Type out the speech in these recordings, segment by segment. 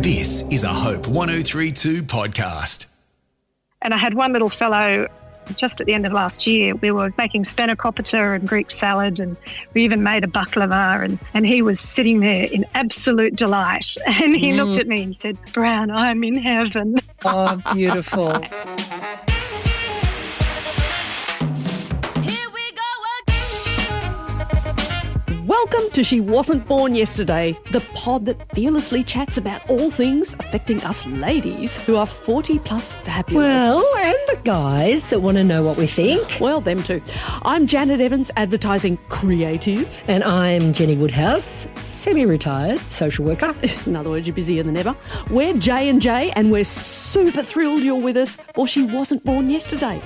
This is a Hope 1032 podcast. And I had one little fellow just at the end of last year. We were making spanakopita and Greek salad, and we even made a baklava, and he was sitting there in absolute delight. And he looked at me and said, "Brown, I'm in heaven." Oh, beautiful. Welcome to She Wasn't Born Yesterday, the pod that fearlessly chats about all things affecting us ladies who are 40 plus fabulous. Well, and the guys that want to know what we think. Well, them too. I'm Janet Evans, advertising creative. And I'm Jenny Woodhouse, semi-retired social worker. In other words, you're busier than ever. We're J&J, and we're super thrilled you're with us for She Wasn't Born Yesterday.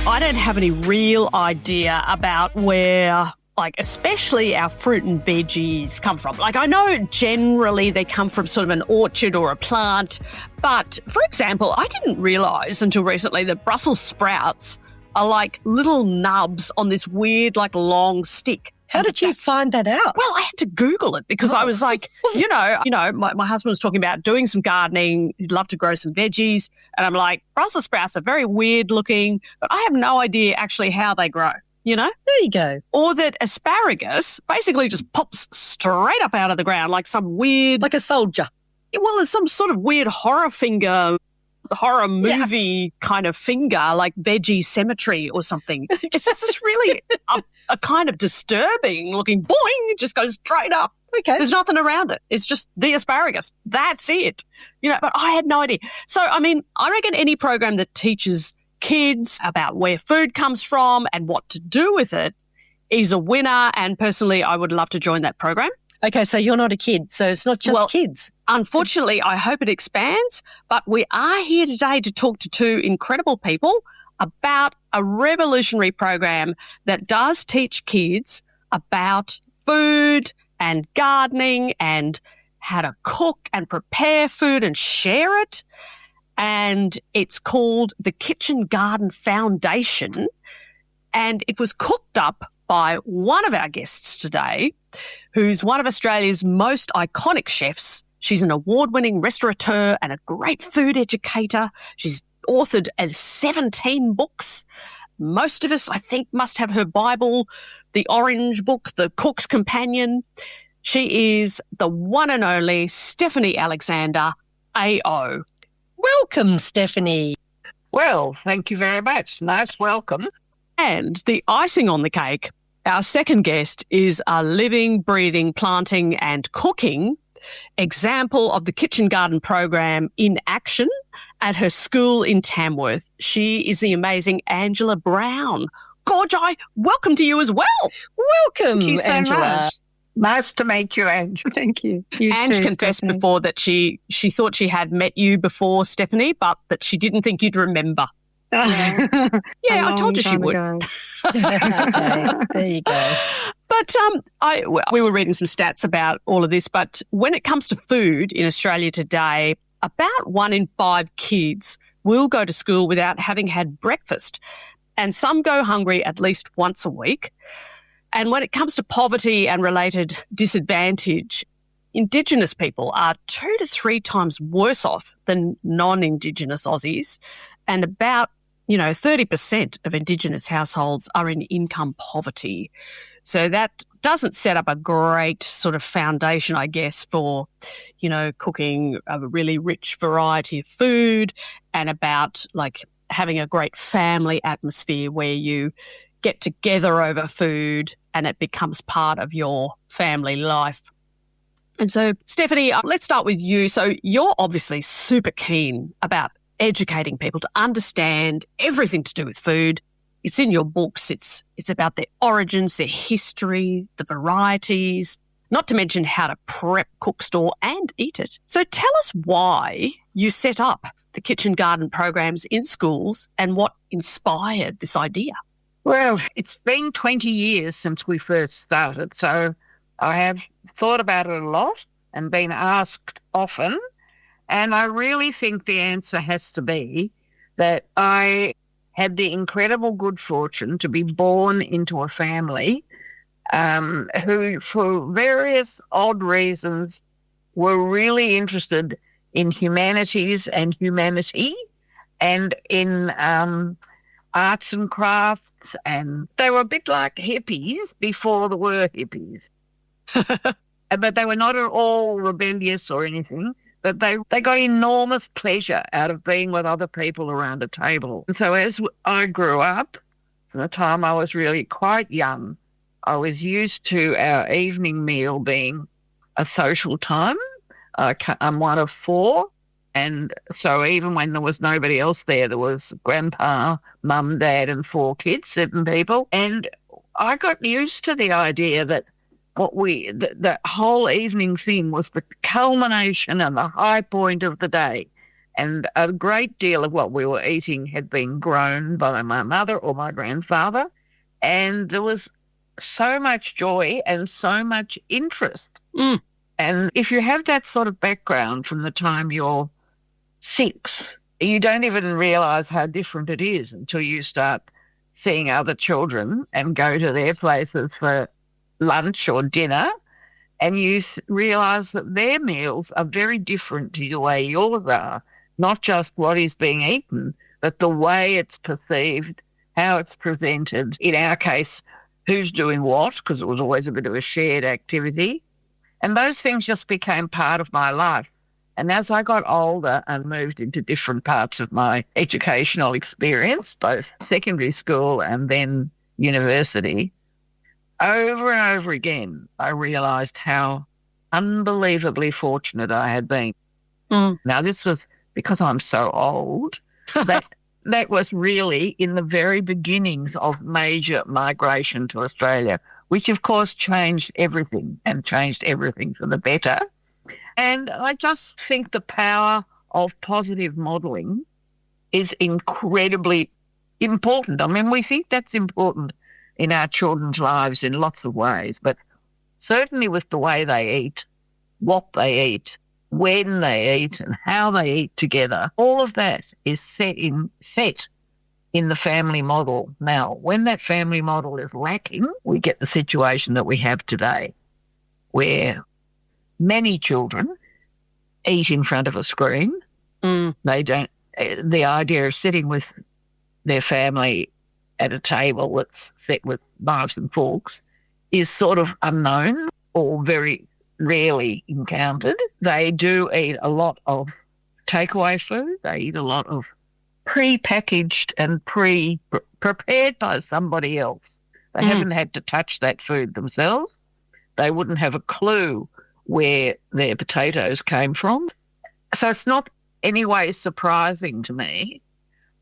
I don't have any real idea about where, especially our fruit and veggies come from. I know generally they come from sort of an orchard or a plant, but for example, I didn't realise until recently that Brussels sprouts are like little nubs on this weird, long stick. How did you find that out? Well, I had to Google it because I was like, my husband was talking about doing some gardening. He'd love to grow some veggies. And I'm like, Brussels sprouts are very weird looking, but I have no idea actually how they grow, There you go. Or that asparagus basically just pops straight up out of the ground like some weird... Like a soldier. Well, it's some sort of weird horror movie kind of finger, like Veggie Cemetery or something. It's just really a kind of disturbing looking boing, it just goes straight up. Okay. There's nothing around it. It's just the asparagus. That's it. But I had no idea. So, I reckon any program that teaches kids about where food comes from and what to do with it is a winner. And personally, I would love to join that program. Okay, so you're not a kid, so it's not just kids. Unfortunately, I hope it expands, but we are here today to talk to two incredible people about a revolutionary program that does teach kids about food and gardening and how to cook and prepare food and share it. And it's called the Kitchen Garden Foundation, and it was cooked up by one of our guests today, who's one of Australia's most iconic chefs. She's an award-winning restaurateur and a great food educator. She's authored 17 books. Most of us, I think, must have her Bible, the Orange Book, the Cook's Companion. She is the one and only Stephanie Alexander, AO. Welcome, Stephanie. Well, thank you very much. Nice welcome. And the icing on the cake, our second guest is a living, breathing, planting and cooking example of the Kitchen Garden program in action at her school in Tamworth. She is the amazing Angela Brown. Gorgi, welcome to you as well. Welcome, Thank you so Angela. much. Nice to meet you, Angela. Thank you. Ange confessed before that she thought she had met you before, Stephanie, but that she didn't think you'd remember. Yeah, I told you she would. Okay, there you go. But we were reading some stats about all of this, but when it comes to food in Australia today, about 1 in 5 kids will go to school without having had breakfast, and some go hungry at least once a week. And when it comes to poverty and related disadvantage, Indigenous people are 2 to 3 times worse off than non-Indigenous Aussies, and about 30% of Indigenous households are in income poverty. So that doesn't set up a great sort of foundation, I guess, for, cooking a really rich variety of food and about having a great family atmosphere where you get together over food and it becomes part of your family life. And so, Stephanie, let's start with you. So you're obviously super keen about educating people to understand everything to do with food. It's in your books. It's about their origins, their history, the varieties, not to mention how to prep, cook, store and eat it. So tell us why you set up the Kitchen Garden programs in schools and what inspired this idea. Well, it's been 20 years since we first started, so I have thought about it a lot and been asked often. And I really think the answer has to be that I had the incredible good fortune to be born into a family who, for various odd reasons, were really interested in humanities and humanity and in arts and crafts. And they were a bit like hippies before there were hippies. But they were not at all rebellious or anything. But they got enormous pleasure out of being with other people around a table. And so as I grew up, from the time I was really quite young, I was used to our evening meal being a social time. I'm one of four. And so even when there was nobody else there was grandpa, mum, dad, and 4 kids, 7 people. And I got used to the idea that the whole evening thing was the culmination and the high point of the day. And a great deal of what we were eating had been grown by my mother or my grandfather. And there was so much joy and so much interest. Mm. And if you have that sort of background from the time you're 6, you don't even realise how different it is until you start seeing other children and go to their places for lunch or dinner, and you realise that their meals are very different to the way yours are, not just what is being eaten, but the way it's perceived, how it's presented. In our case, who's doing what, because it was always a bit of a shared activity. And those things just became part of my life. And as I got older and moved into different parts of my educational experience, both secondary school and then university, over and over again, I realised how unbelievably fortunate I had been. Mm. Now, this was because I'm so old, that was really in the very beginnings of major migration to Australia, which of course changed everything for the better. And I just think the power of positive modelling is incredibly important. I mean, we think that's important in our children's lives in lots of ways, but certainly with the way they eat, what they eat, when they eat, and how they eat together, all of that is set in the family model. Now, when that family model is lacking, we get the situation that we have today, where many children eat in front of a screen. Mm. They don't. The idea of sitting with their family at a table that's set with knives and forks is sort of unknown or very rarely encountered. They do eat a lot of takeaway food. They eat a lot of pre-packaged and prepared by somebody else. They haven't had to touch that food themselves. They wouldn't have a clue where their potatoes came from. So it's not any way surprising to me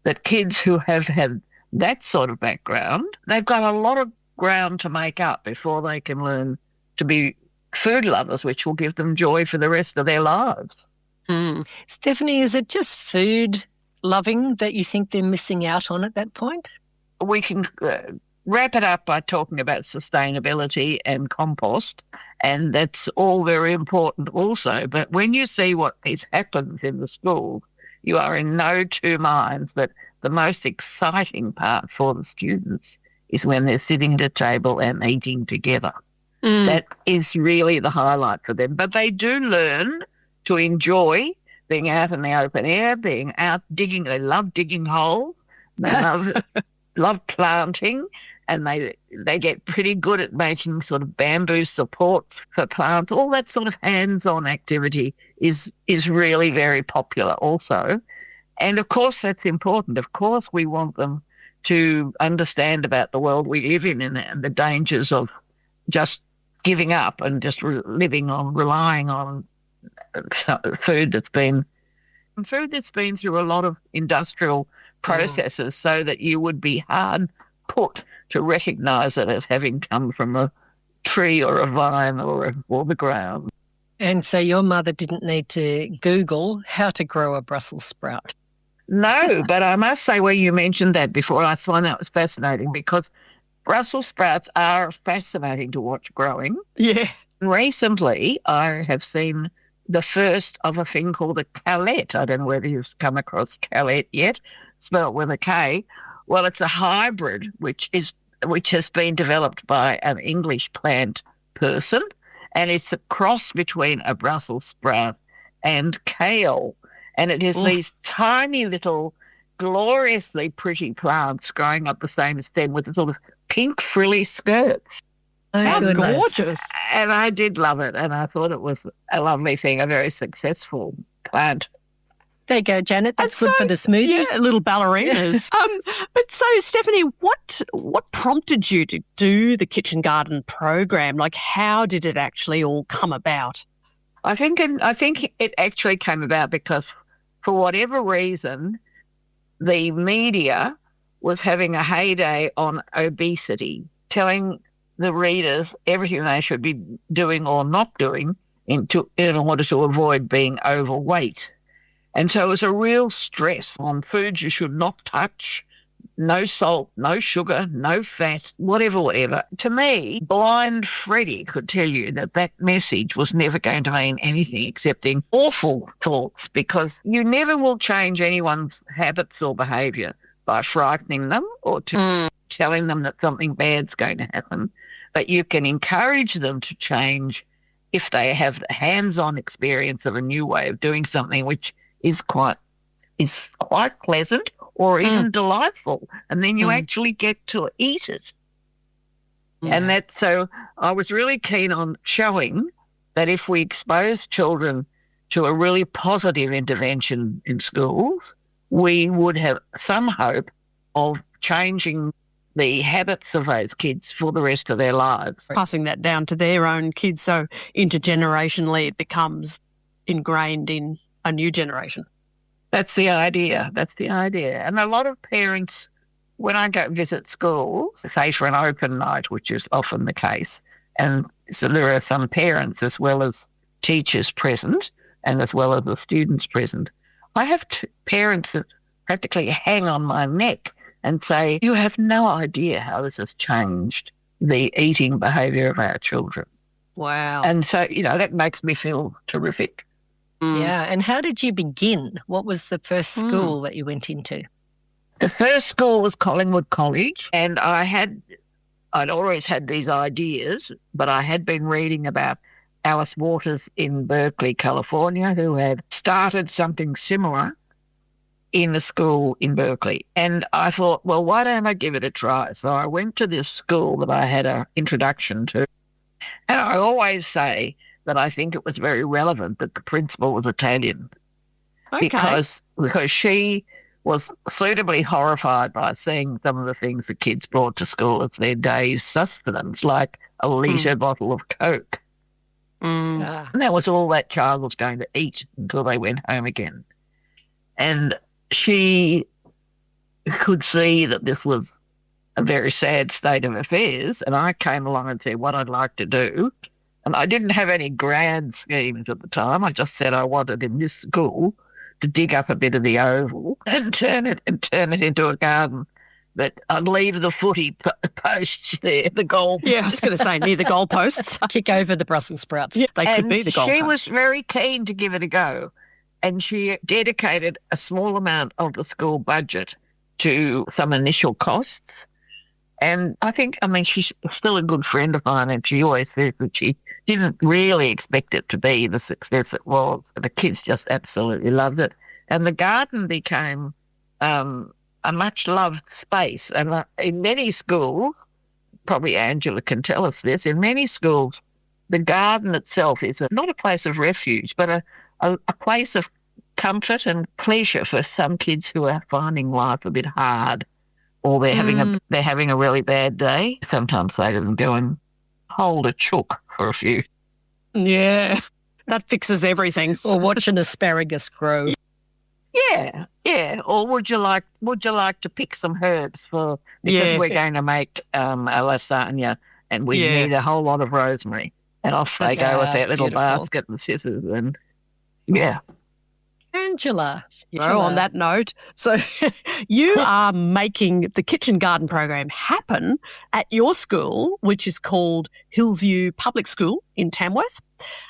that kids who have had that sort of background, they've got a lot of ground to make up before they can learn to be food lovers, which will give them joy for the rest of their lives. Mm. Stephanie, is it just food loving that you think they're missing out on at that point? We can wrap it up by talking about sustainability and compost, and that's all very important also. But when you see what happens in the schools, you are in no two minds that the most exciting part for the students is when they're sitting at a table and eating together. Mm. That is really the highlight for them. But they do learn to enjoy being out in the open air, being out digging. They love digging holes. They love planting, and they get pretty good at making sort of bamboo supports for plants. All that sort of hands-on activity is really very popular also. And, of course, that's important. Of course, we want them to understand about the world we live in and the dangers of just giving up and just relying on food that's been through a lot of industrial processes, so that you would be hard put to recognise it as having come from a tree or a vine or the ground. And so your mother didn't need to Google how to grow a Brussels sprout. No, but I must say, where you mentioned that before, I find that was fascinating, because Brussels sprouts are fascinating to watch growing. Yeah. Recently, I have seen the first of a thing called a calette. I don't know whether you've come across calette yet, spelled with a K. Well, it's a hybrid, which is which has been developed by an English plant person, and it's a cross between a Brussels sprout and kale. And it has these tiny little gloriously pretty plants growing up the same stem with the sort of pink frilly skirts. Oh, How goodness. gorgeous. And I did love it, and I thought it was a lovely thing, a very successful plant. There you go, Janet. That's good for the smoothie. Yeah, little ballerinas. But so, Stephanie, what prompted you to do the kitchen garden program? Like, how did it actually all come about? I think it actually came about because, for whatever reason, the media was having a heyday on obesity, telling the readers everything they should be doing or not doing in order to avoid being overweight. And so it was a real stress on foods you should not touch, no salt, no sugar, no fat, whatever. To me, blind Freddie could tell you that message was never going to mean anything excepting awful thoughts, because you never will change anyone's habits or behaviour by frightening them or telling them that something bad's going to happen. But you can encourage them to change if they have the hands-on experience of a new way of doing something, which is quite pleasant or even delightful, and then you actually get to eat it. Yeah. And so I was really keen on showing that if we expose children to a really positive intervention in schools, we would have some hope of changing the habits of those kids for the rest of their lives. Passing that down to their own kids, so intergenerationally it becomes ingrained in a new generation. That's the idea. And a lot of parents, when I go visit schools, say for an open night, which is often the case, and so there are some parents as well as teachers present and as well as the students present, I have parents that practically hang on my neck and say, you have no idea how this has changed the eating behaviour of our children. Wow. And so, that makes me feel terrific. Yeah. And how did you begin? What was the first school that you went into? The first school was Collingwood College, and I'd always had these ideas, but I had been reading about Alice Waters in Berkeley, California, who had started something similar in the school in Berkeley. And I thought, well, why don't I give it a try? So I went to this school that I had an introduction to. And I always say that I think it was very relevant that the principal was Italian. Okay. Because she was suitably horrified by seeing some of the things the kids brought to school as their day's sustenance, like a litre bottle of Coke. And that was all that child was going to eat until they went home again. And she could see that this was a very sad state of affairs, and I came along and said what I'd like to do. And I didn't have any grand schemes at the time. I just said I wanted in this school to dig up a bit of the oval and turn it into a garden. But I'd leave the footy posts there, the goal. Yeah, I was going to say near the goalposts. Kick over the Brussels sprouts. Yeah, they could be the goalposts. She was very keen to give it a go, and she dedicated a small amount of the school budget to some initial costs. And she's still a good friend of mine, and she always says that she didn't really expect it to be the success it was. The kids just absolutely loved it. And the garden became a much-loved space. And in many schools, probably Angela can tell us this, in many schools, the garden itself is not a place of refuge, but a place of comfort and pleasure for some kids who are finding life a bit hard, or they're having a really bad day. Sometimes they can go and hold a chook for a few. Yeah, that fixes everything. Or watch an asparagus grow. Yeah. Or would you like to pick some herbs because we're going to make a lasagna, and we need a whole lot of rosemary. And off they go with that little basket and scissors, and Angela. On that note, so you are making the kitchen garden program happen at your school, which is called Hillvue Public School in Tamworth.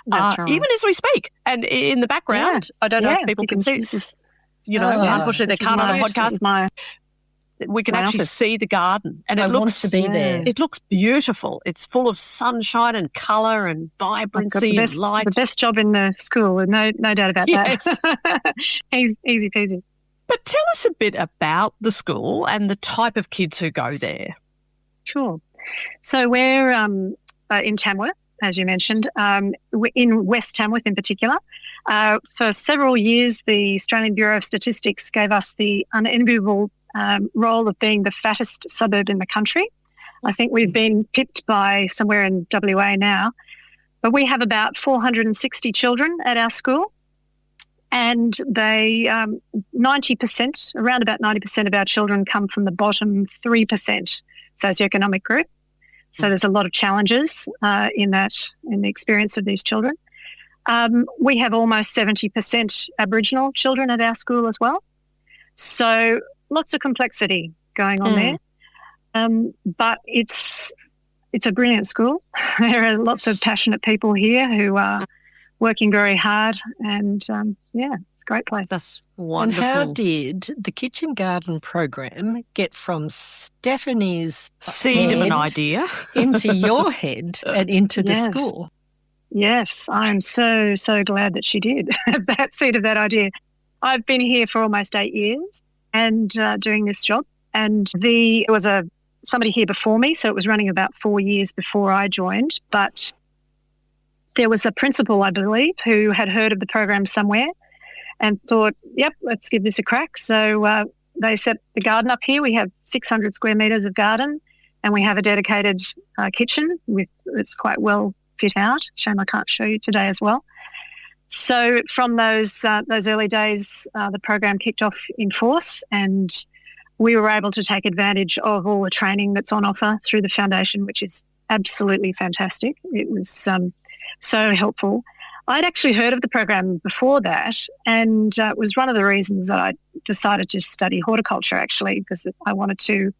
That's right. Even as we speak. And in the background, I don't know if people can see. Unfortunately, they can't on a podcast. We can my actually office. see the garden, and I it want looks to be there. It looks beautiful. It's full of sunshine and colour and I've got vibrancy and light. the best job in the school, no doubt about Yes. that. Easy peasy. But tell us a bit about the school and the type of kids who go there. Sure. So we're in Tamworth, as you mentioned, we're in West Tamworth in particular. For several years, the Australian Bureau of Statistics gave us the unenviable role of being the fattest suburb in the country. I think we've been pipped by somewhere in WA now, but we have about 460 children at our school, and they 90%, around about 90% of our children come from the bottom 3% socioeconomic group. So there's a lot of challenges in the experience of these children. We have almost 70% Aboriginal children at our school as well. So lots of complexity going on there. But it's a brilliant school. There are lots of passionate people here who are working very hard, and it's a great place. That's wonderful. And how did the kitchen garden program get from Stephanie's Seed of an head idea into your head and into the Yes. school? Yes, I'm so glad that she did that seed of that idea. I've been here for almost 8 years and doing this job, and there was somebody here before me, so it was running about 4 years before I joined, but there was a principal, I believe, who had heard of the program somewhere and thought, yep, let's give this a crack. So they set the garden up here. We have 600 square metres of garden, and we have a dedicated kitchen it's quite well fit out. Shame I can't show you today as well. So from those early days, the program kicked off in force, and we were able to take advantage of all the training that's on offer through the foundation, which is absolutely fantastic. It was so helpful. I'd actually heard of the program before that, and it was one of the reasons that I decided to study horticulture, actually, because I wanted to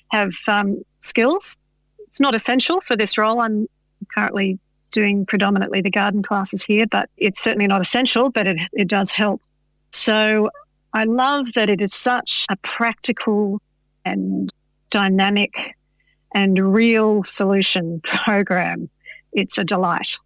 have skills. It's not essential for this role. I'm currently doing predominantly the garden classes here, but it's certainly not essential, but it does help. So I love that it is such a practical and dynamic and real solution program. It's a delight.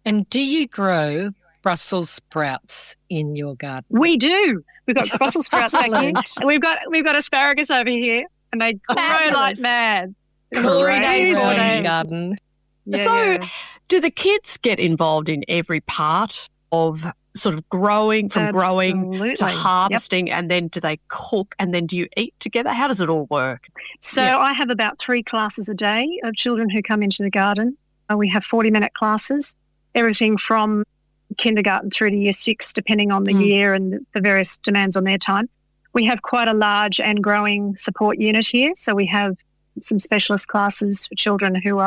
And do you grow Brussels sprouts in your garden? We do. We've got Brussels sprouts back here. Excellent. And we've got asparagus over here, and they grow like Fabulous. mad. 3 Great days, 4 growing days. garden. Yeah, So yeah. do the kids get involved in every part of sort of growing to Absolutely. harvesting, and then do they cook, and then do you eat together? How does it all work? So Yeah. I have about 3 classes a day of children who come into the garden. We have 40-minute classes, everything from kindergarten through to year 6, depending on the year and the various demands on their time. We have quite a large and growing support unit here. So we have some specialist classes for children who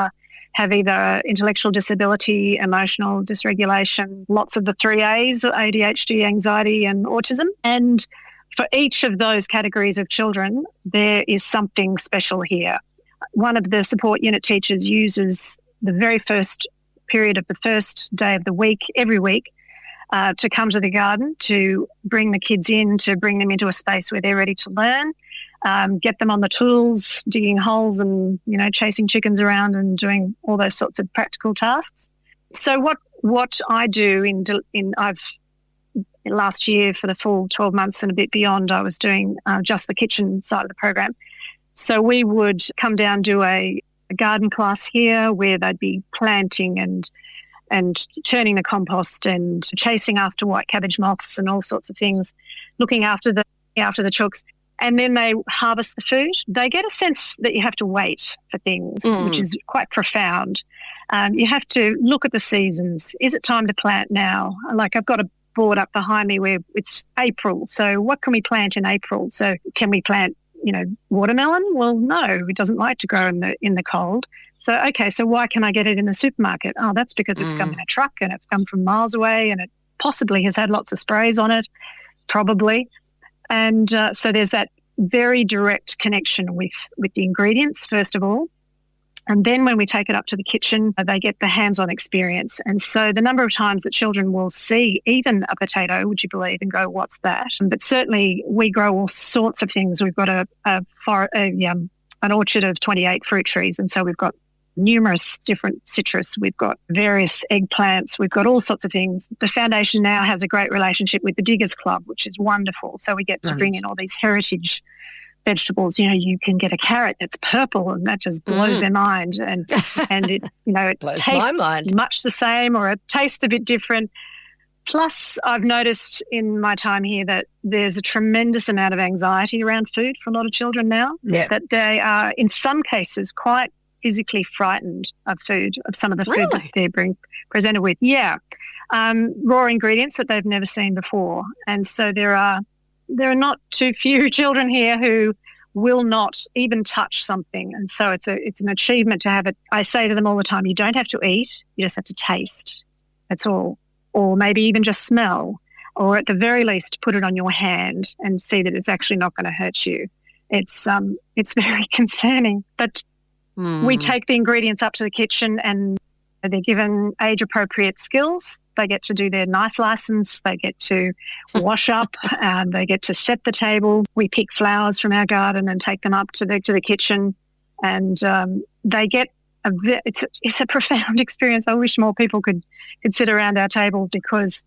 have either intellectual disability, emotional dysregulation, lots of the 3 A's, ADHD, anxiety and autism. And for each of those categories of children, there is something special here. One of the support unit teachers uses the very first period of the first day of the week, every week, to come to the garden, to bring the kids in, to bring them into a space where they're ready to learn, get them on the tools, digging holes and, chasing chickens around and doing all those sorts of practical tasks. So what I do last year for the full 12 months and a bit beyond, I was doing just the kitchen side of the program. So we would come down, do a garden class here where they'd be planting and turning the compost and chasing after white cabbage moths and all sorts of things, looking after the chooks. And then they harvest the food. They get a sense that you have to wait for things, which is quite profound. You have to look at the seasons. Is it time to plant now? Like I've got a board up behind me where it's April. So what can we plant in April? So can we plant, watermelon? Well, no, it doesn't like to grow in the cold. So, okay, so why can I get it in the supermarket? Oh, that's because it's come in a truck and it's come from miles away and it possibly has had lots of sprays on it, probably. And so there's that very direct connection with the ingredients, first of all. And then when we take it up to the kitchen, they get the hands-on experience. And so the number of times that children will see even a potato, would you believe, and go, what's that? But certainly we grow all sorts of things. We've got an orchard of 28 fruit trees. And so we've got numerous different citrus. We've got various eggplants. We've got all sorts of things. The foundation now has a great relationship with the Diggers Club, which is wonderful. So we get to bring in all these heritage vegetables. You can get a carrot that's purple, and that just blows their mind. And it, it Blows tastes my mind. much the same, or it tastes a bit different. Plus, I've noticed in my time here that there's a tremendous amount of anxiety around food for a lot of children now. Yeah. That they are, in some cases, quite physically frightened of food, of some of the food that they're being presented with. Yeah. Raw ingredients that they've never seen before. And so there are not too few children here who will not even touch something. And so it's an achievement to have it. I say to them all the time, you don't have to eat, you just have to taste. That's all. Or maybe even just smell, or at the very least put it on your hand and see that it's actually not going to hurt you. It's very concerning. But we take the ingredients up to the kitchen and they're given age-appropriate skills. They get to do their knife license. They get to wash up. They get to set the table. We pick flowers from our garden and take them up to the kitchen, and they get it's a profound experience. I wish more people could sit around our table, because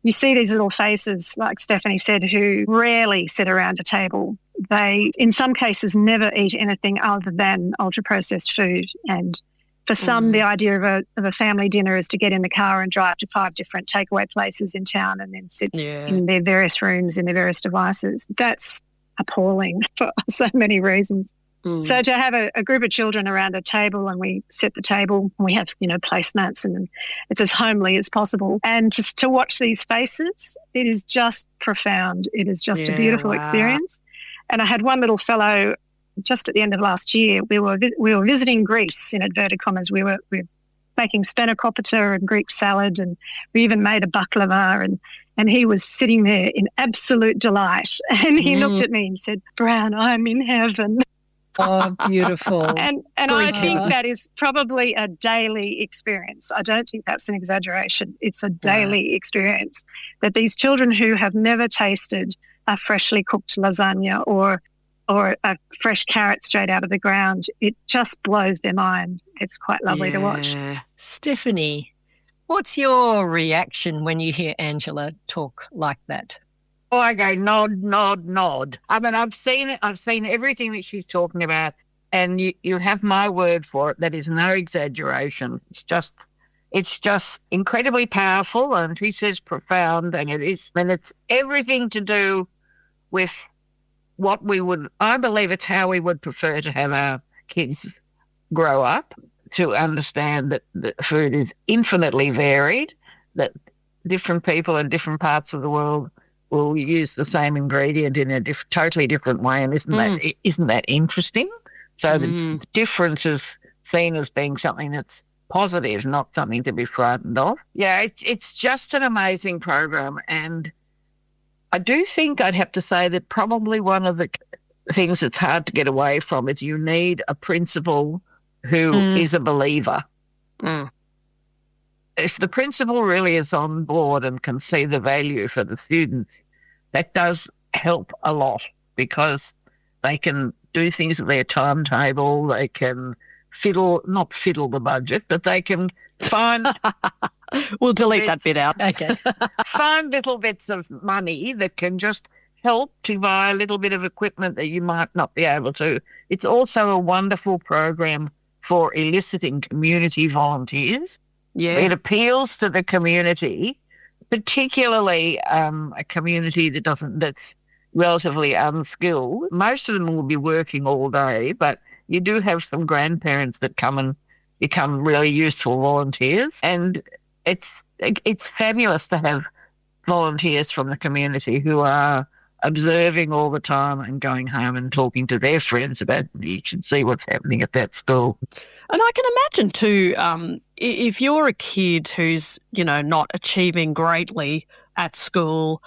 you see these little faces, like Stephanie said, who rarely sit around a table. They, in some cases, never eat anything other than ultra-processed food. And for some, the idea of a family dinner is to get in the car and drive to 5 different takeaway places in town and then sit in their various rooms, in their various devices. That's appalling for so many reasons. So to have a group of children around a table, and we set the table, and we have, placemats, and it's as homely as possible. And just to watch these faces, it is just profound. It is just a beautiful experience. And I had one little fellow just at the end of last year. We were visiting Greece, in inverted commas. We were making spanakopita and Greek salad, and we even made a baklava, and he was sitting there in absolute delight. And he looked at me and said, "Brown, I'm in heaven." Oh, beautiful. And I think that is probably a daily experience. I don't think that's an exaggeration. It's a daily experience that these children who have never tasted a freshly cooked lasagna or a fresh carrot straight out of the ground, it just blows their mind. It's quite lovely to watch. Stephanie, what's your reaction when you hear Angela talk like that? Oh, I go nod, nod, nod. I mean, I've seen it. I've seen everything that she's talking about, and you have my word for it. That is no exaggeration. It's just incredibly powerful, and she says profound, and it is. And it's everything to do with what I believe it's how we would prefer to have our kids grow up, to understand that the food is infinitely varied, that different people in different parts of the world will use the same ingredient in a totally different way, and isn't that interesting? So the difference is seen as being something that's positive, not something to be frightened of. Yeah, it's just an amazing program, and I do think I'd have to say that probably one of the things that's hard to get away from is you need a principal who is a believer. If the principal really is on board and can see the value for the students, that does help a lot, because they can do things with their timetable. They can not fiddle the budget, but they can find... We'll delete that bit out. Okay. Find little bits of money that can just help to buy a little bit of equipment that you might not be able to. It's also a wonderful program for eliciting community volunteers. Yeah. It appeals to the community, particularly a community that's relatively unskilled. Most of them will be working all day, but you do have some grandparents that come and become really useful volunteers. And it's fabulous to have volunteers from the community who are observing all the time and going home and talking to their friends about, you should see what's happening at that school. And I can imagine too, if you're a kid who's, not achieving greatly at school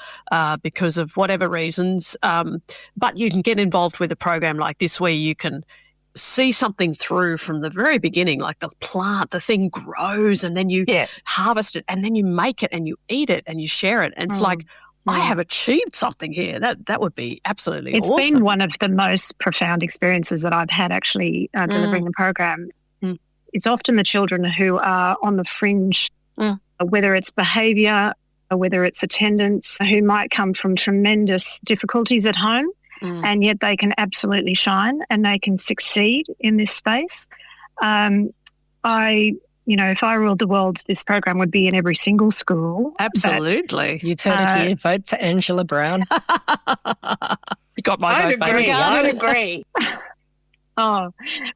because of whatever reasons, but you can get involved with a program like this where you can see something through from the very beginning, like the plant, the thing grows and then you harvest it and then you make it and you eat it and you share it. And it's like, I have achieved something here. That would be absolutely awesome. It's been one of the most profound experiences that I've had actually delivering the program. It's often the children who are on the fringe, whether it's behaviour or whether it's attendance, who might come from tremendous difficulties at home. And yet they can absolutely shine and they can succeed in this space. If I ruled the world, this program would be in every single school. Absolutely. You've heard it here. Vote for Angela Brown. You got my vote, baby. I'd agree.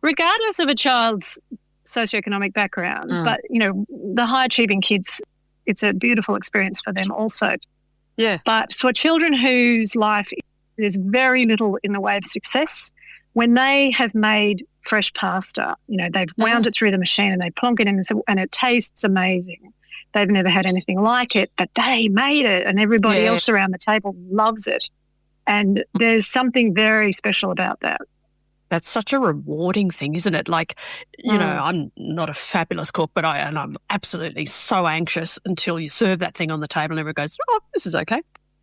Regardless of a child's socioeconomic background, but, the high-achieving kids, it's a beautiful experience for them also. Yeah. But for children whose life there's very little in the way of success, when they have made fresh pasta, they've wound it through the machine and they plonk it in and it tastes amazing. They've never had anything like it, but they made it and everybody else around the table loves it. And there's something very special about that. That's such a rewarding thing, isn't it? Like, I'm not a fabulous cook, but I'm absolutely so anxious until you serve that thing on the table and everyone goes, oh, this is okay.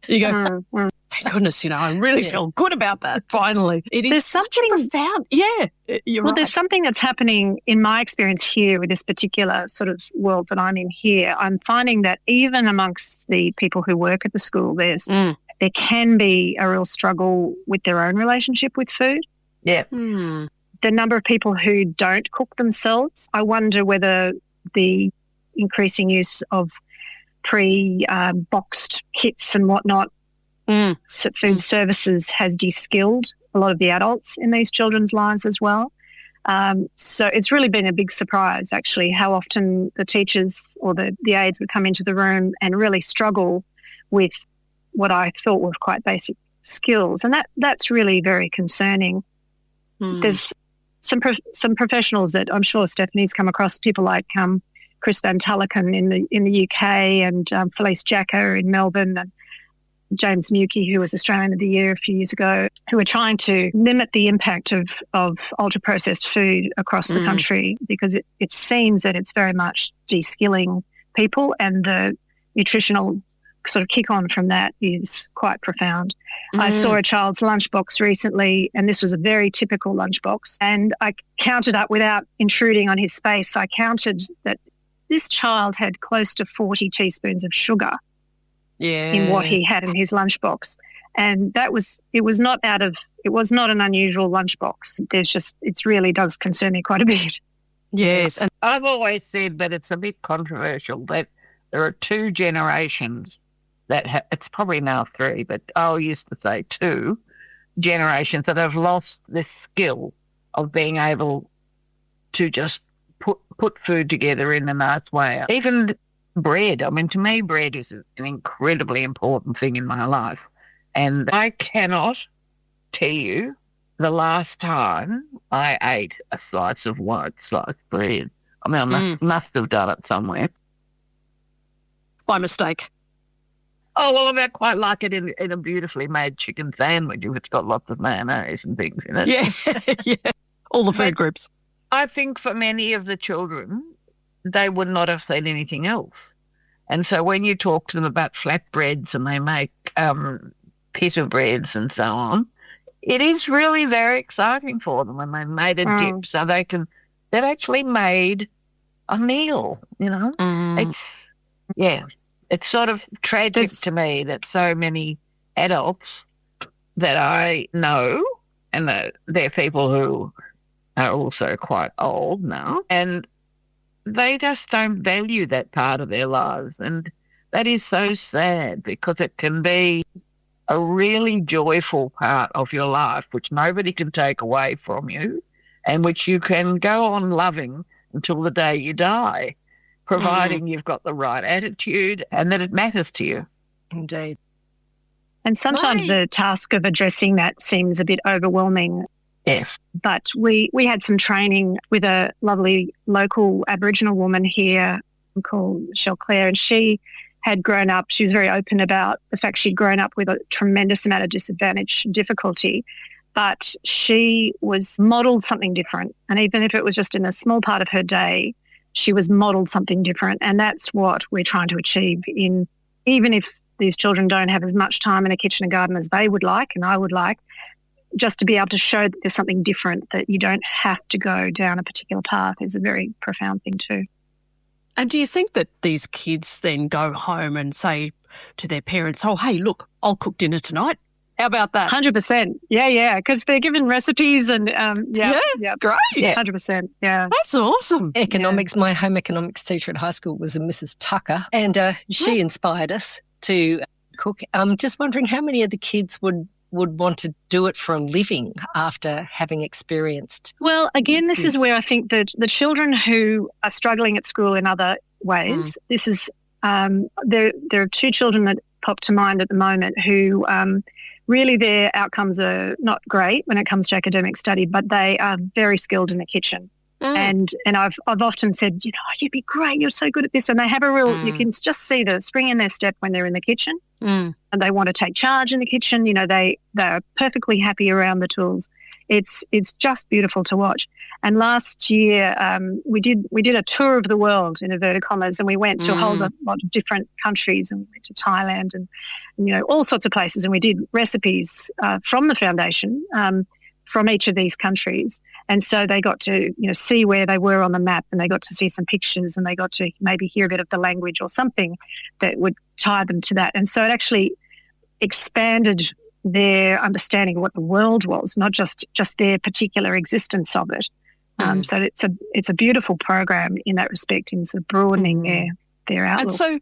You go, thank goodness, I really feel good about that, finally. There's such a profound, you're right. There's something that's happening in my experience here with this particular sort of world that I'm in here. I'm finding that even amongst the people who work at the school, there can be a real struggle with their own relationship with food. Yeah. The number of people who don't cook themselves, I wonder whether the increasing use of pre-boxed kits and whatnot, food services has de-skilled a lot of the adults in these children's lives as well. So it's really been a big surprise, actually, how often the teachers or the aides would come into the room and really struggle with what I thought were quite basic skills. And that's really very concerning. There's some professionals that I'm sure Stephanie's come across, people like Chris Van Tulleken in the UK and Felice Jacka in Melbourne and James Mukey, who was Australian of the Year a few years ago, who are trying to limit the impact of ultra-processed food across the country because it seems that it's very much de-skilling people and the nutritional sort of kick-on from that is quite profound. I saw a child's lunchbox recently, and this was a very typical lunchbox, and I counted up without intruding on his space. I counted that this child had close to 40 teaspoons of sugar in what he had in his lunchbox. And it was not an unusual lunchbox. It really does concern me quite a bit. Yes. And I've always said that it's a bit controversial that there are two generations it's probably now three, but I used to say two generations that have lost this skill of being able to just put food together in a nice way. Even bread. I mean, to me, bread is an incredibly important thing in my life. And I cannot tell you the last time I ate a slice of white sliced bread. I mean, I must have done it somewhere. By mistake. Oh, well, I quite like it in a beautifully made chicken sandwich if it's got lots of mayonnaise and things in it. Yeah. All the food groups. I think for many of the children, they would not have seen anything else. And so when you talk to them about flatbreads and they make pita breads and so on, it is really very exciting for them when they made a dip so they've actually made a meal, It's sort of tragic to me that so many adults that I know, and they're people who are also quite old now, and they just don't value that part of their lives. And that is so sad because it can be a really joyful part of your life which nobody can take away from you and which you can go on loving until the day you die, providing you've got the right attitude and that it matters to you. Indeed. And sometimes the task of addressing that seems a bit overwhelming. Yes. But we had some training with a lovely local Aboriginal woman here called Michelle Clare, and she was very open about the fact she'd grown up with a tremendous amount of disadvantage and difficulty. but she was modelled something different. And even if it was just in a small part of her day, she was modelled something different. And that's what we're trying to achieve even if these children don't have as much time in a kitchen and garden as they would like and I would like, just to be able to show that there's something different, that you don't have to go down a particular path is a very profound thing too. And do you think that these kids then go home and say to their parents, oh, hey, look, I'll cook dinner tonight? How about that? 100%. Yeah, because they're given recipes and Yeah, great. 100%. Yeah. That's awesome. Economics, my home economics teacher at high school was a Mrs. Tucker, and she inspired us to cook. I'm just wondering how many of the kids would want to do it for a living after having experienced. Well, again, this is where I think that the children who are struggling at school in other ways, this is there are two children that pop to mind at the moment who really their outcomes are not great when it comes to academic study, but they are very skilled in the kitchen. And I've often said, you'd be great, you're so good at this. And they have a real, you can just see the spring in their step when they're in the kitchen and they want to take charge in the kitchen. They're perfectly happy around the tools. It's just beautiful to watch. And last year we did a tour of the world, in inverted commas, and we went to a whole lot of different countries, and we went to Thailand and all sorts of places, and we did recipes from the foundation from each of these countries. And so they got to, see where they were on the map, and they got to see some pictures, and they got to maybe hear a bit of the language or something that would tie them to that. And so it actually expanded their understanding of what the world was, not just their particular existence of it. So it's a beautiful program in that respect, in sort of broadening their outlook. And so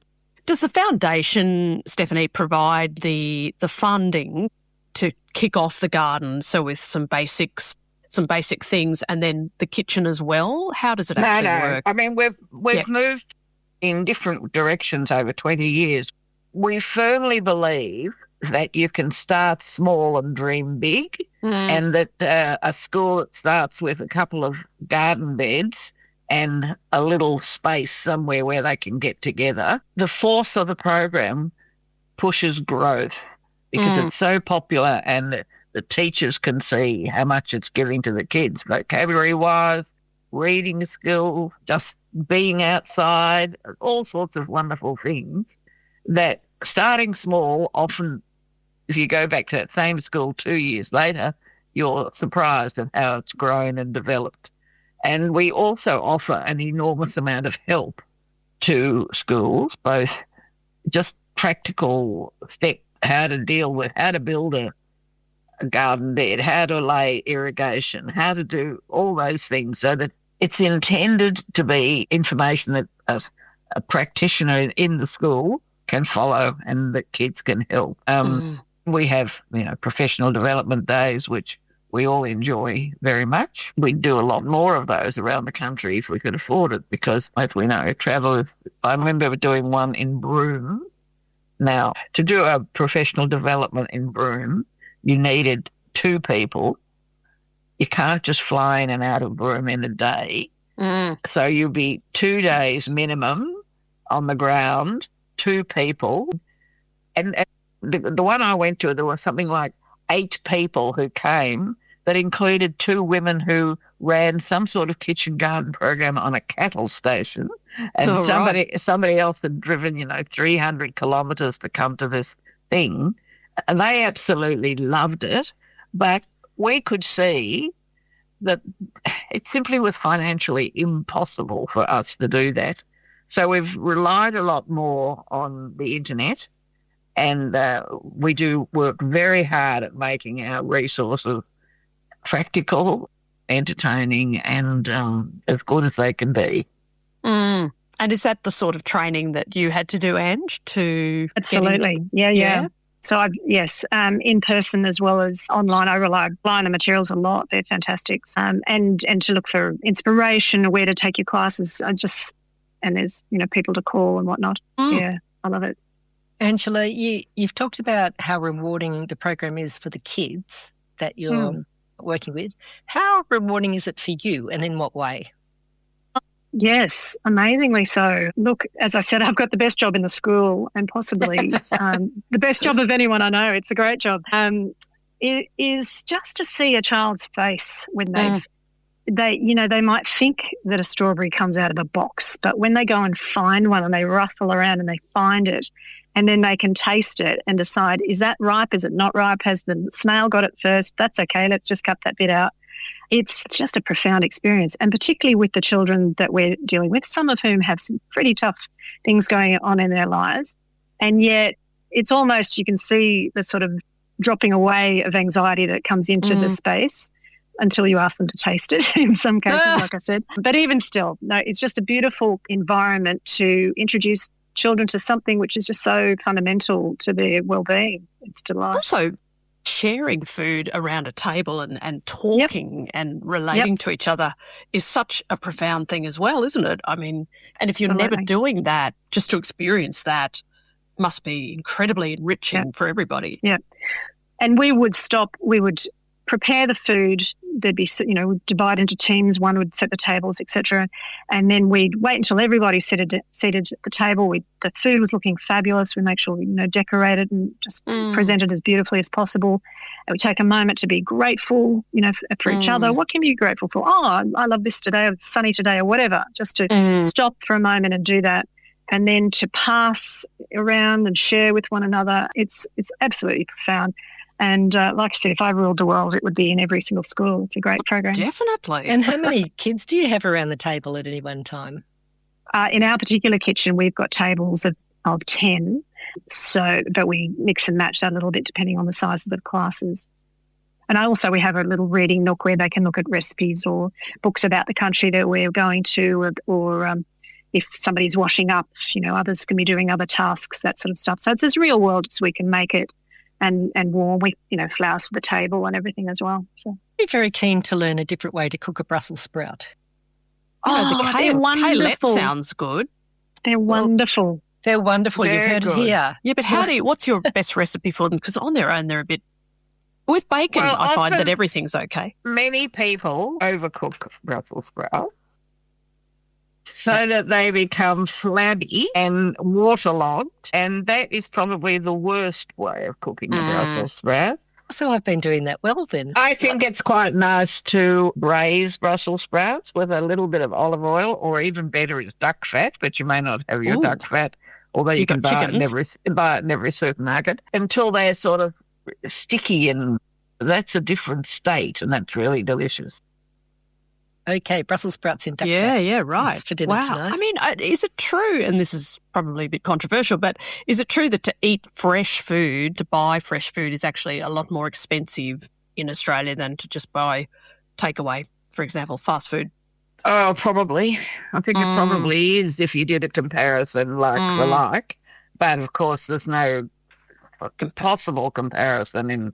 does the foundation, Stephanie, provide the funding to kick off the garden, so with some basic things, and then the kitchen as well? How does it actually work? I mean, we've moved in different directions over 20 years. We firmly believe that you can start small and dream big, and that a school that starts with a couple of garden beds and a little space somewhere where they can get together, the force of the program pushes growth because it's so popular, and the teachers can see how much it's giving to the kids, vocabulary-wise, reading skills, just being outside, all sorts of wonderful things that starting small, often if you go back to that same school 2 years later, you're surprised at how it's grown and developed. And we also offer an enormous amount of help to schools, both just practical steps, how to build a garden bed, how to lay irrigation, how to do all those things, so that it's intended to be information that a practitioner in the school can follow and that kids can help. We have, professional development days, which we all enjoy very much. We do a lot more of those around the country if we could afford it, because, as we know, I remember doing one in Broome. Now, to do a professional development in Broome, you needed 2 people. You can't just fly in and out of Broome in a day. So you'll be 2 days minimum on the ground, 2 people. And the one I went to, there was something like 8 people who came, that included 2 women who ran some sort of kitchen garden program on a cattle station. And somebody else had driven, 300 kilometres to come to this thing. And they absolutely loved it. But we could see that it simply was financially impossible for us to do that. So we've relied a lot more on the internet, and we do work very hard at making our resources practical, entertaining, and as good as they can be. And is that the sort of training that you had to do, Ange, to Absolutely. Yeah. So in person as well as online. I rely on the materials a lot. They're fantastic. And to look for inspiration, where to take your classes. And there's, people to call and whatnot. Yeah, I love it. Angela, you've talked about how rewarding the program is for the kids that you're working with. How rewarding is it for you, and in what way? Yes, amazingly so. Look, as I said, I've got the best job in the school, and possibly the best job of anyone I know. It's a great job. is just to see a child's face when they might think that a strawberry comes out of a box, but when they go and find one and they ruffle around and they find it, and then they can taste it and decide, is that ripe? Is it not ripe? Has the snail got it first? That's okay. Let's just cut that bit out. It's just a profound experience, and particularly with the children that we're dealing with, some of whom have some pretty tough things going on in their lives, and yet it's almost, you can see the sort of dropping away of anxiety that comes into the space until you ask them to taste it in some cases, like I said. But even still, no, it's just a beautiful environment to introduce children to something which is just so fundamental to their well-being. It's delightful. Also, sharing food around a table and talking and relating to each other is such a profound thing as well, isn't it? I mean, and if you're never doing that, just to experience that must be incredibly enriching for everybody. Yeah. And we would prepare the food. There'd be, we'd divide into teams. One would set the tables, etc. And then we'd wait until everybody's seated at the table. The food was looking fabulous. We make sure we, decorated and just presented as beautifully as possible. And we take a moment to be grateful, for each other. What can you be grateful for? Oh, I love this today, or it's sunny today, or whatever. Just to stop for a moment and do that. And then to pass around and share with one another. It's absolutely profound. And like I said, if I ruled the world, it would be in every single school. It's a great program. Definitely. And how many kids do you have around the table at any one time? In our particular kitchen, we've got tables of 10. But we mix and match that a little bit depending on the size of the classes. And we have a little reading nook where they can look at recipes or books about the country that we're going to, or if somebody's washing up, others can be doing other tasks, that sort of stuff. So it's as real world as we can make it. And warm with, flowers for the table and everything as well. So, I'd be very keen to learn a different way to cook a Brussels sprout. They're wonderful. Sounds good. They're wonderful. They're wonderful. You've heard it here. Yeah, but what's your best recipe for them? Because on their own, they're a bit... With bacon, I find that everything's okay. Many people overcook Brussels sprouts so that they become flabby and waterlogged, and that is probably the worst way of cooking a Brussels sprout. So I've been doing that well then. I think it's quite nice to braise Brussels sprouts with a little bit of olive oil, or even better is duck fat, but you may not have your duck fat, although you can buy it in every supermarket, until they're sort of sticky, and that's a different state, and that's really delicious. Okay, Brussels sprouts in duck fat. Yeah, right. That's for dinner tonight. I mean, is it true, and this is probably a bit controversial, but is it true that to eat fresh food, to buy fresh food is actually a lot more expensive in Australia than to just buy takeaway, for example, fast food? Oh, probably. I think it probably is if you did a comparison like for like. But, of course, there's no possible comparison in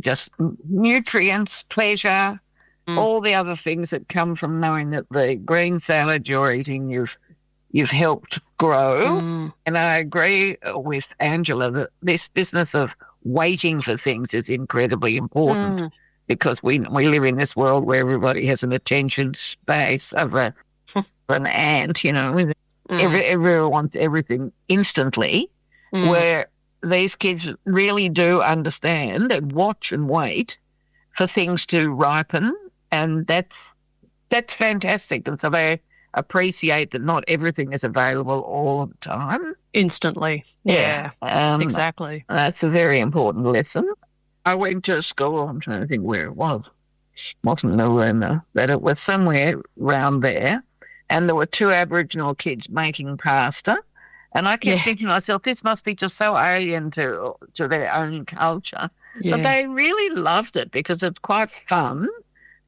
just nutrients, pleasure, all the other things that come from knowing that the green salad you're eating, you've helped grow. And I agree with Angela that this business of waiting for things is incredibly important, because we live in this world where everybody has an attention space of an ant, everyone wants everything instantly, where these kids really do understand and watch and wait for things to ripen. And that's fantastic. And so they appreciate that not everything is available all the time. Instantly. Yeah, exactly. That's a very important lesson. I went to a school, I'm trying to think where it was. It wasn't in Aruna, but it was somewhere around there. And there were 2 Aboriginal kids making pasta. And I kept thinking to myself, this must be just so alien to their own culture. Yeah. But they really loved it because it's quite fun.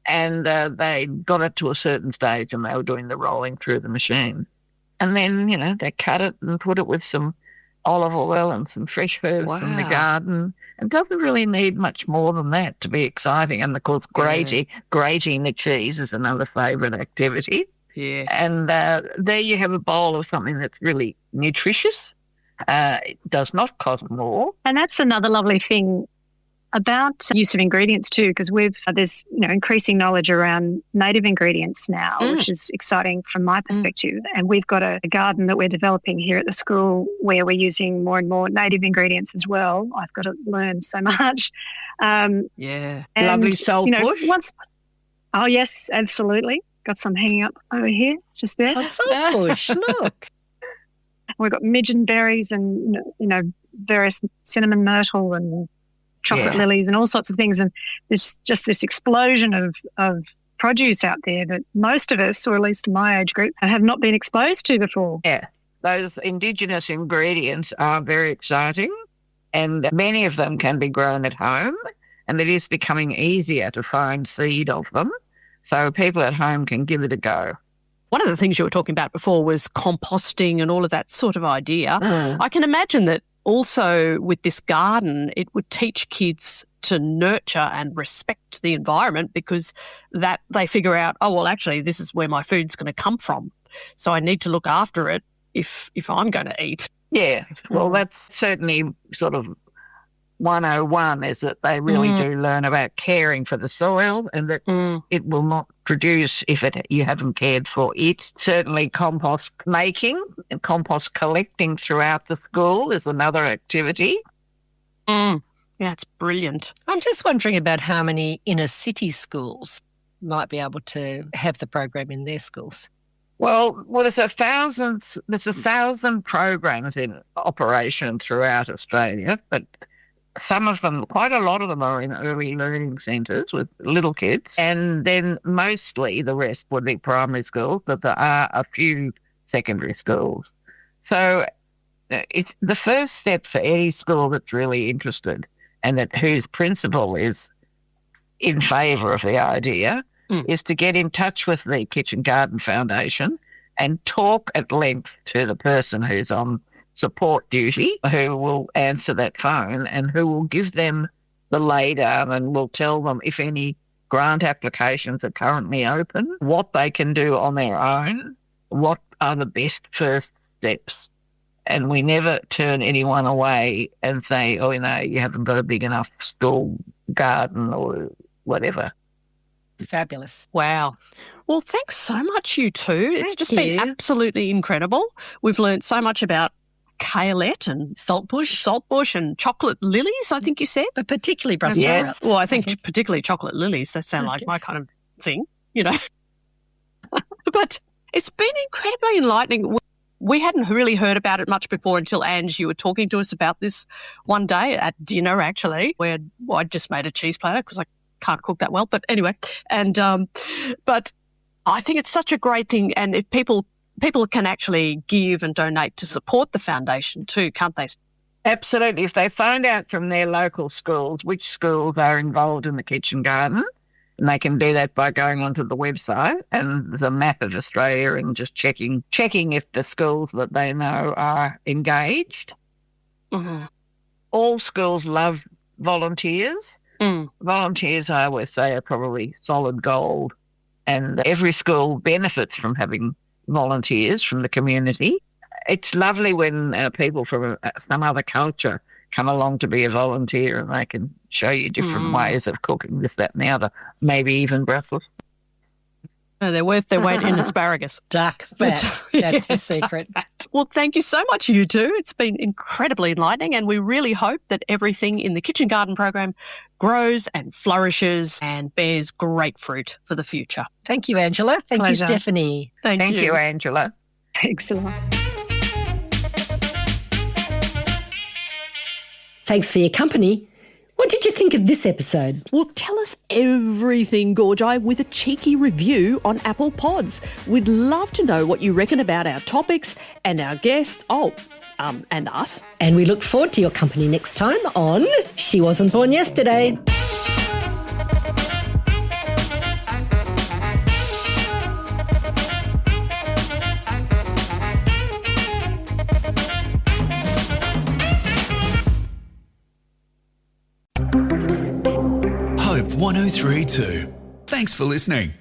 And they got it to a certain stage and they were doing the rolling through the machine. And then, they cut it and put it with some olive oil and some fresh herbs from the garden. It doesn't really need much more than that to be exciting. And, of course, grating the cheese is another favourite activity. Yes. And there you have a bowl of something that's really nutritious. It does not cost more. And that's another lovely thing about use of ingredients too, because there's increasing knowledge around native ingredients now, which is exciting from my perspective. And we've got a garden that we're developing here at the school where we're using more and more native ingredients as well. I've got to learn so much. Yeah, and, lovely salt bush. Oh yes, absolutely. Got some hanging up over here, just there. Oh, salt bush, look. We've got midgeon berries and various cinnamon myrtle and chocolate lilies and all sorts of things. And there's just this explosion of produce out there that most of us, or at least my age group, have not been exposed to before. Yeah, those Indigenous ingredients are very exciting, and many of them can be grown at home, and it is becoming easier to find seed of them, so people at home can give it a go. One of the things you were talking about before was composting and all of that sort of idea. I can imagine that also with this garden, it would teach kids to nurture and respect the environment, because that they figure out, oh, well, actually, this is where my food's going to come from. So I need to look after it if I'm going to eat. Yeah, well, that's certainly sort of 101, is that they really do learn about caring for the soil, and that it will not produce if you haven't cared for it. Certainly compost making and compost collecting throughout the school is another activity. Yeah, it's brilliant. I'm just wondering about how many inner city schools might be able to have the program in their schools. Well, there's 1,000 programs in operation throughout Australia, but some of them, quite a lot of them, are in early learning centres with little kids, and then mostly the rest would be primary schools, but there are a few secondary schools. So it's the first step for any school that's really interested and whose principal is in favour of the idea is to get in touch with the Kitchen Garden Foundation and talk at length to the person who's on support duty, who will answer that phone and who will give them the laydown and will tell them if any grant applications are currently open, what they can do on their own, what are the best first steps. And we never turn anyone away and say, oh, you haven't got a big enough school garden or whatever. Fabulous. Wow. Well, thanks so much, you two. It's just been absolutely incredible. We've learned so much about kaolette and saltbush and chocolate lilies, I think you said. But particularly Brussels sprouts. Well, I think particularly chocolate lilies. They sound like my kind of thing, But it's been incredibly enlightening. We hadn't really heard about it much before until, Ange, you were talking to us about this one day at dinner, actually, where I just made a cheese platter because I can't cook that well. But anyway, and but I think it's such a great thing. And if people can actually give and donate to support the foundation too, can't they? Absolutely. If they find out from their local schools which schools are involved in the kitchen garden, and they can do that by going onto the website, and there's a map of Australia, and just checking if the schools that they know are engaged. Mm-hmm. All schools love volunteers. Volunteers, I always say, are probably solid gold, and every school benefits from having volunteers from the community. It's lovely when people from some other culture come along to be a volunteer, and they can show you different ways of cooking this, that and the other, maybe even Brussels. No, they're worth their weight in asparagus. Duck fat. That's the secret. Well, thank you so much, you two. It's been incredibly enlightening, and we really hope that everything in the Kitchen Garden program grows and flourishes and bears great fruit for the future. Thank you, Angela. Thank you, Pleasure. Stephanie. Thank you, Angela. Excellent. Thanks for your company. What did you think of this episode? Well, tell us everything, Gorgi, with a cheeky review on Apple Pods. We'd love to know what you reckon about our topics and our guests. And us. And we look forward to your company next time on She Wasn't Born Yesterday. Hope 103.2. Thanks for listening.